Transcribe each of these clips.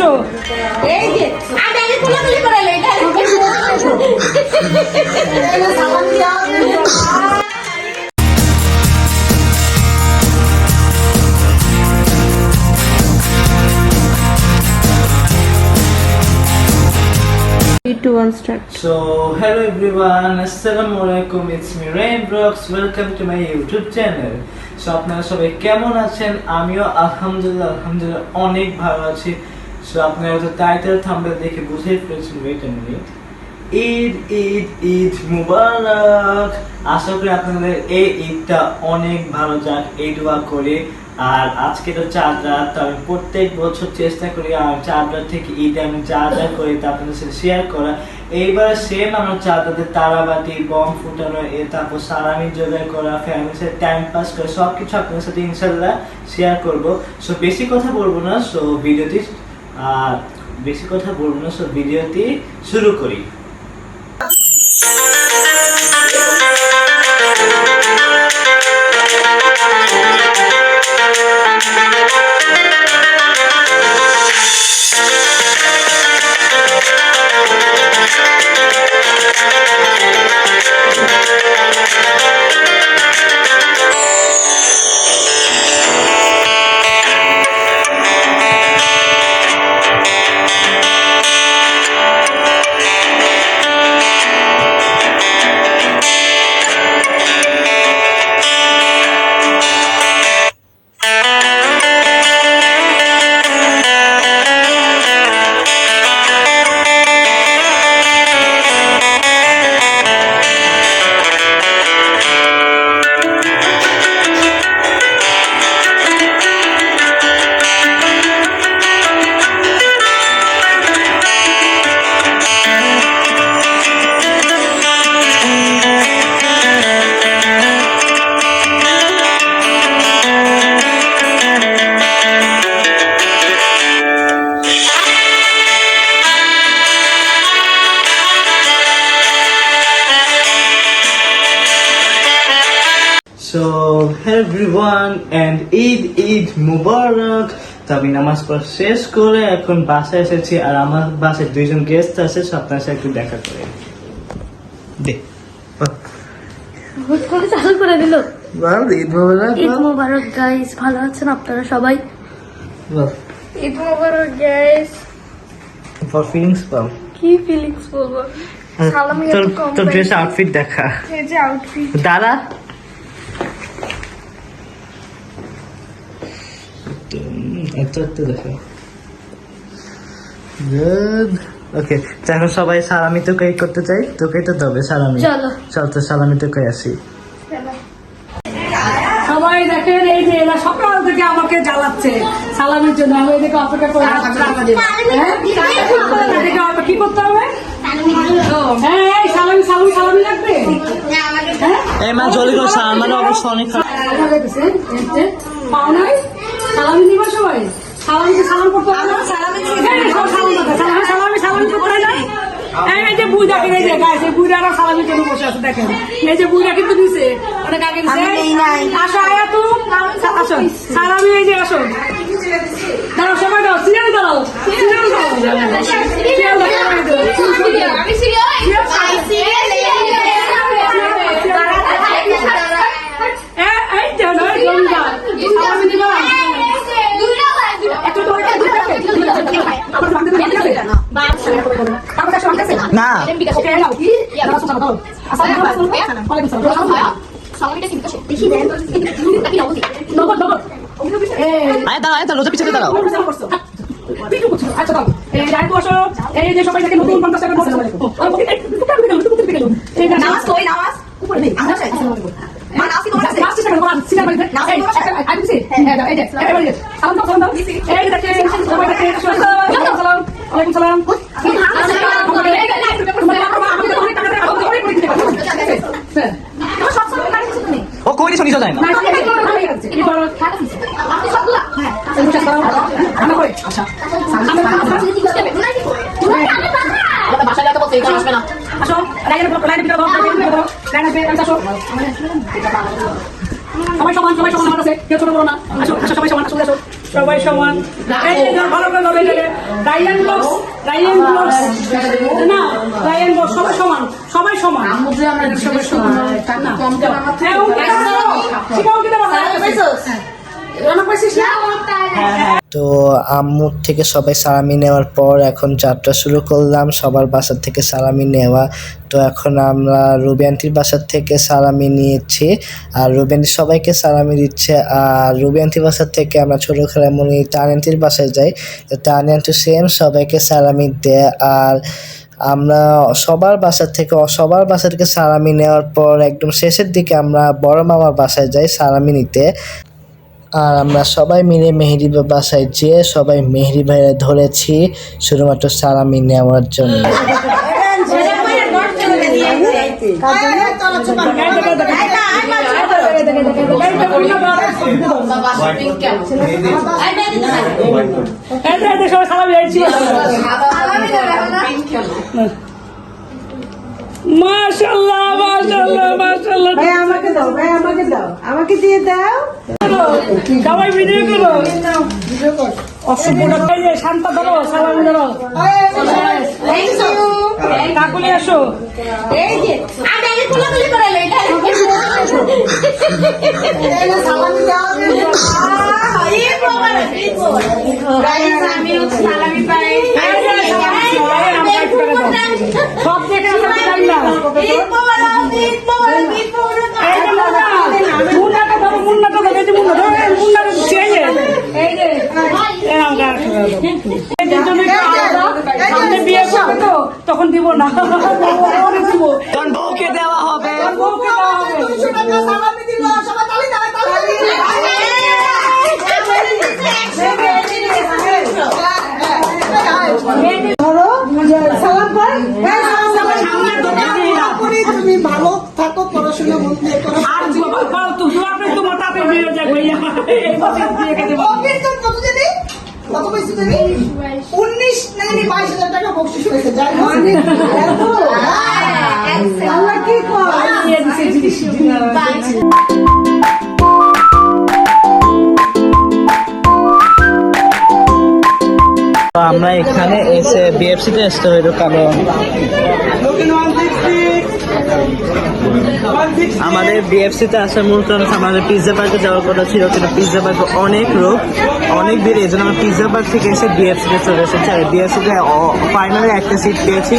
আসো এই যে আগে আগে কোলাকুলি করে লে এটা সালাম দিয়া To one start. So hello everyone, Assalamualaikum. It's me Rain Brooks. Welcome to my YouTube channel. So আপনারা সবাই কেমন আছেন? আমিও আলহামদুলিল্লাহ অনেক ভালো আছি। So আপনারা তো টাইটেল থাম্বনেল দেখে বুঝেই ফেলেছেন, wait a minute. Eid Eid Eid মুবারক। আশা করি আপনাদের এই ঈদটা অনেক ভালো যাক, এই দোয়া করি। আর আজকে তো চাঁদ রাত, তো আমি প্রত্যেক বছর চেষ্টা করি আর চাঁদ রাত থেকে ঈদে আমি যা যা করি তা আপনাদের সাথে শেয়ার করা। এইবার সেম আমরা চাঁদ রাতে তারাবাতি বম ফুটানো, তারপর সালামি জোগাড় করা, ফ্যামিলির সাথে টাইম পাস করে সব কিছু আপনাদের সাথে ইনশাল্লাহ শেয়ার করব। সো বেশি কথা বলবো না, সো ভিডিওটি শুরু করি। So hello everyone and Eid মুবারক। তো আমি নামাজ পড়া শেষ করে এখন বাসায় এসেছি, আর আমার বাসায় দুইজন গেস্ট আছে, সো আপনার সাথে একটু দেখা করে দে। হুট করে চালু করে দিল। ঈদ মুবারক। ঈদ মোবারক গাইস, ভালো আছেন আপনারা সবাই? বল ঈদ মোবারক গাইস। ফর ফিলিংস পাও। কি ফিলিংস বলবো? সালামি তোর এত কম। তোর ড্রেস আউটফিট দেখা। এই যে আউটফিট। দাঁড়া, একটু দেখো। গুড, ওকে। এখন সবাই সালামি তো কই করতে চাই, তোকে তো দেবে সালামি। চলো চল তো সালামি তো কই আসি। সবাই দেখেন এই যে এরা সকাল থেকে আমাকে জ্বালাচ্ছে সালামের জন্য। আমি এদিকে অপেক্ষা করে কি করতে হবে? হ্যাঁ সালামি সালামি সালামি লাগবে। এই মা জলদি করো, আমার অবশ্য অনেক খারাপ। পাও নাই সালামি নিবা সবাই। সালামিকে সালাম করতে হবে না? সালামি সালামি করতে হয় না? এই যে বুড়া দেখেন, এই যে গাছ এই বুড়ারা সালামির জন্য বসে আছে দেখেন। এই যে বুড়া কিন্তু দিছে অনেক আগে দিছে। আসো আয়া তো আসো সালামি, এই যে আসো দাঁড়াও, সবাই দাও, সিরিয়াল দাঁড়াও, সিরিয়াল দাঁড়াও। না রোজা পিছনে দাঁড়াও। এই যে সবাই নতুন 50 টাকা ও কই দিছো নিছো যায় না। সবাই সমান আমার কাছে, কেউ ছোট বড় না। আসো সবাই সমান, আসো আসো সবাই সমান এই যে ধর ভালো করে ধরে এটাকে রায়ান ব্লগস না রায়ান ব্লগস সবাই সমান সবাই সমান সবাই সমান শিখাও কি দেবো তো আম্মুর থেকে সবাই সালামি নেওয়ার পর এখন যাত্রা শুরু করলাম, সবার বাসার থেকে সালামি নেওয়া। তো এখন আমরা রুবি আন্টির বাসার থেকে সালামি নিয়েছি, আর রুবি আন্টি সবাইকে সালামি দিচ্ছে। আর রুবি আন্টির বাসার থেকে আমরা ছোটো খালামণি তানি আন্টির বাসায় যাই, তো তানি আন্টি সেম সবাইকে সালামি দেয়। আর আমরা সবার বাসা থেকে সালামি নেওয়ার পর একদম শেষের দিকে আমরা বড় মামার বাসায় যাই সালামি নিতে। আর আমরা সবাই মিলে মেহেদি বাসায় যেয়ে সবাই মেহেদি ভাইয়ের ধরেছি শুধুমাত্র সালামি নেওয়ার জন্য। মাশাআল্লাহ মাশাআল্লাহ মাশাআল্লাহ ভাই আমাকে দাও, ভাই আমাকে দাও, আমাকে দিয়ে দাও। সবাই ভিডিও করো, অসুবিধা নেই, শান্ত ধরো, সালাম ধরো, কাকুলি আসো। এই যে আমি আগে কোলাকুলি করে লই এটা সালামি দাও এই প্রোগ্রাম গাইস আমি সালামি পাই সব দেখে পাই না এই প্রোগ্রাম এই যে মুন্নাটা ধরো, মুন্নাটা ধরো, এই যে মুন্নাটা চেয়ে এই যে এরকম গান সামনে বিয়ে করবে তো তখন দিব না, দিব তখন বউকে দেওয়া হবে। বউকে দেওয়া হবে। সালামি দিল সবাই তালি তালি তালি ধরো, সালাম কর। ভাই সালাম করি, তুমি ভালো থাকো, পড়াশোনা মন দিয়ে করো। আর বাবা ফালতু দুয়াতে তোমার তাতে বিয়ে যাক ভাইয়া এই বছর বিয়ে করে দেব। ওকে তো কত জানি? কত পয়সা জানি? 19 নাকি 22,000 টাকা বকশিশ হয়েছে। যাই হোক। এত? আল্লাহ কি কর? বিয়ে দিছে জিনিস তো আমরা এখানে এসে বিএফসি তে আসতে হইলো, কারণ আমাদের বিএফসি তে আসার মূল কারণ আমাদের পিৎজা পার্কে যাওয়ার কথা ছিল, কিন্তু পিৎজা পার্কে অনেক লোক, অনেক ভিড়, এই জন্য আমরা পিৎজা পার্ক থেকে এসে বিএফসি তে চলে এসেছি। আর বিএফসি তে ফাইনালি একটা সিট পেয়েছি,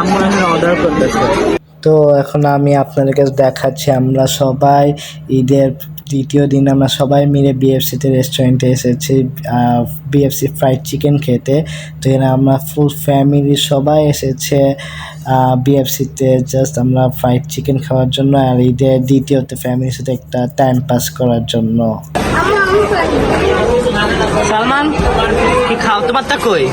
আম্মু এখানে অর্ডার করতেছে। তো এখন আমি আপনাদেরকে দেখাচ্ছি আমরা সবাই ঈদের দ্বিতীয় দিন আমরা সবাই মিলে বিএফসিতে রেস্টুরেন্টে এসেছি বিএফসি ফ্রাইড চিকেন খেতে। তো এখানে আমরা ফুল ফ্যামিলি সবাই এসেছে বিএফসিতে জাস্ট আমরা ফ্রাইড চিকেন খাওয়ার জন্য, আর ঈদের দ্বিতীয়তে ফ্যামিলির সাথে একটা টাইম পাস করার জন্য। সালমান কি খাও, তোমার তা কই?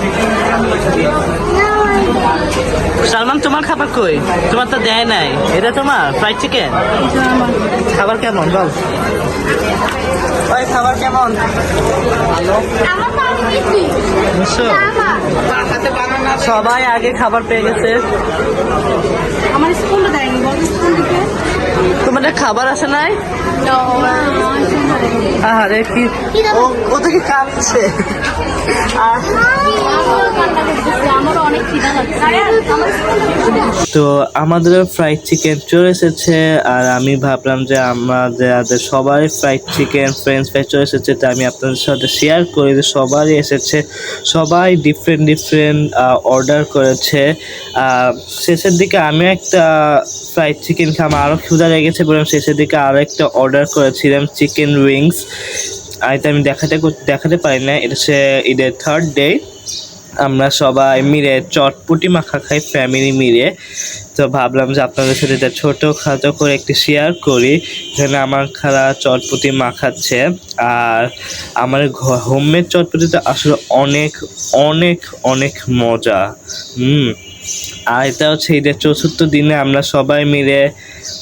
সালমান তোমার খাবার কই? তোমার তো দেয় নাই, এটা তোমার ফ্রাইড চিকেন? খাবার কেমন বল? ওই খাবার কেমন? বুঝছো? সবাই আগে খাবার পেয়ে গেছে। আমার স্কুলে দেয়নি বল স্কুল থেকে তোমাদের খাবার আসে নাই? আরে কি ও তো কি কাঁদছে। তো আমাদের ফ্রাইড চিকেন চলে এসেছে, আর আমি ভাবলাম যে আমাদের সবাই ফ্রাইড চিকেন ফ্রেঞ্চ ফ্রাই চলে এসেছে, তো আমি আপনাদের সাথে শেয়ার করি যে সবারই এসেছে, সবাই ডিফারেন্ট অর্ডার করেছে। শেষের দিকে আমি একটা ফ্রাইড চিকেন আমার আরও ক্ষুধা লেগেছে, বললাম শেষের দিকে আরও একটা অর্ডার করেছিলাম চিকেন উইংস। আর এটা আমি দেখাতে পারি না, এটা সে ঈদের থার্ড ডে। আমরা সবাই মিলে চটপটি মাখা খাই ফ্যামিলি মিলে, তো ভাবলাম যে আপনাদের সাথে এটা ছোটোখাটো করে একটু শেয়ার করি। এখানে আমার খালা চটপটি মাখাচ্ছে, আর আমার হোমমেড চটপটিটা আসলে অনেক অনেক অনেক মজা। আর এটা হচ্ছে ঈদের ৪র্থ দিনে আমরা সবাই মিলে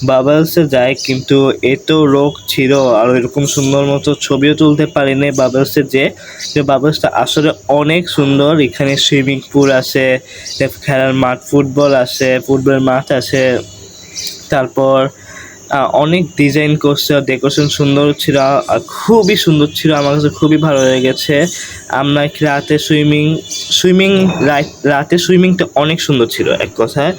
বাবলসে যাই, কিন্তু এত লোক ছিল আর এরকম সুন্দর মতো ছবিও তুলতে পারিনি বাবলসে যে বাবলসটা আসলে অনেক সুন্দর। এখানে সুইমিং পুল আছে, খেলার মাঠ, ফুটবলের মাঠ আছে, তারপর অনেক ডিজাইন করছে, ডেকোরেশন সুন্দর ছিল, খুবই সুন্দর ছিল, আমার কাছে খুবই ভালো লেগেছে। আমরা রাতে সুইমিংটা অনেক সুন্দর ছিল এক কথায়।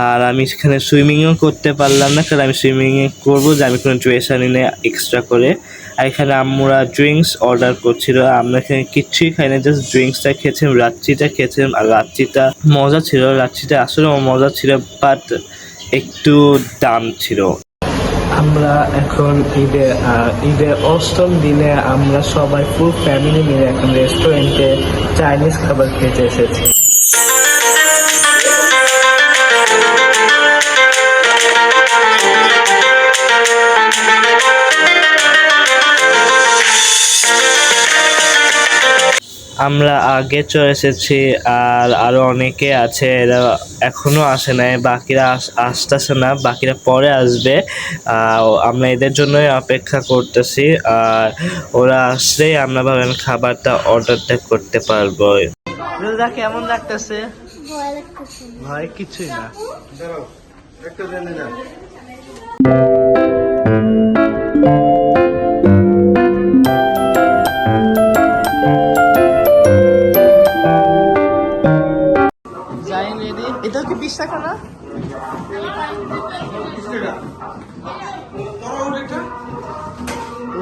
আর আমি সেখানে সুইমিংও করতে পারলাম না, কারণ আমি সুইমিংয়ে করবো যে আমি কোনো ড্রেস আনি না এক্সট্রা করে। আর এখানে আমরা ড্রিঙ্কস অর্ডার করছিল, আমরা এখানে কিচ্ছুই খাই না, জাস্ট ড্রিঙ্কসটা খেয়েছিলাম, লাচ্ছিটা খেয়েছিলাম। আর লাচ্ছিটা মজা ছিল, লাচ্ছিটা আসলে মজা ছিল, বাট একটু দাম ছিল। আমরা এখন ঈদের অষ্টম দিনে আমরা সবাই ফুল ফ্যামিলি মিলে এখন রেস্টুরেন্টে চাইনিজ খাবার খেতে এসেছি। আমরা আগে চলে এসেছি, আর আরো অনেকে আছে, এরা এখনো আসে নাই, বাকিরা আসতেছে না, বাকিরা পরে আসবে। আমরা এদের জন্যই অপেক্ষা করতেছি, আর ওরা আসলেই আমরা ভাবেন খাবারটা অর্ডারটা করতে পারবো। রোজা কেমন লাগতেছে? ভয় কিছুই না। এটা কি 20 টাকা না?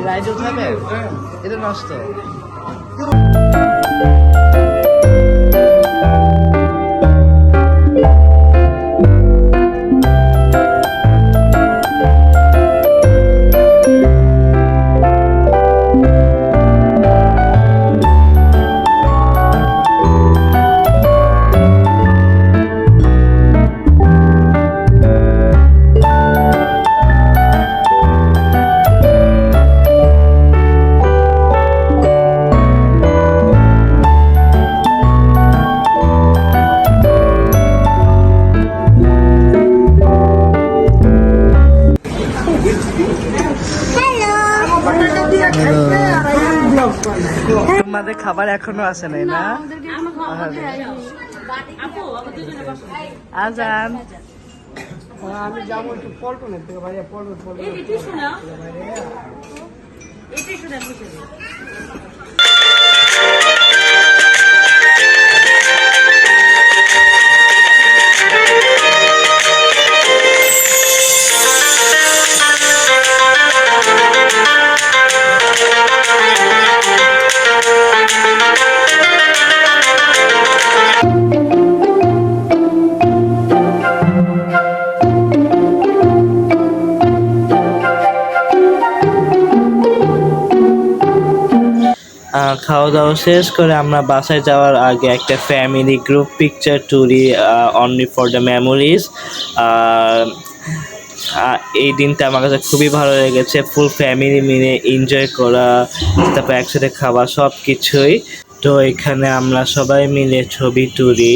রাইড উঠাবে? এটা নষ্ট। তোমাদের খাবার এখনো আসে নাই না? আজান আমি যাবো একটু পল্টনের থেকে, ভাইয়া পল্টন খাওয়া দাওয়া শেষ করে আমরা বাসায় যাওয়ার আগে একটা ফ্যামিলি গ্রুপ পিকচার তুলি, অনলি ফর দ্য মেমোরিজ। এই দিনটা আমার কাছে খুবই ভালো লেগেছে, ফুল ফ্যামিলি মিলে এনজয় করা, তারপর একসাথে খাওয়া, সব কিছুই। তো এখানে আমরা সবাই মিলে ছবি তুলি।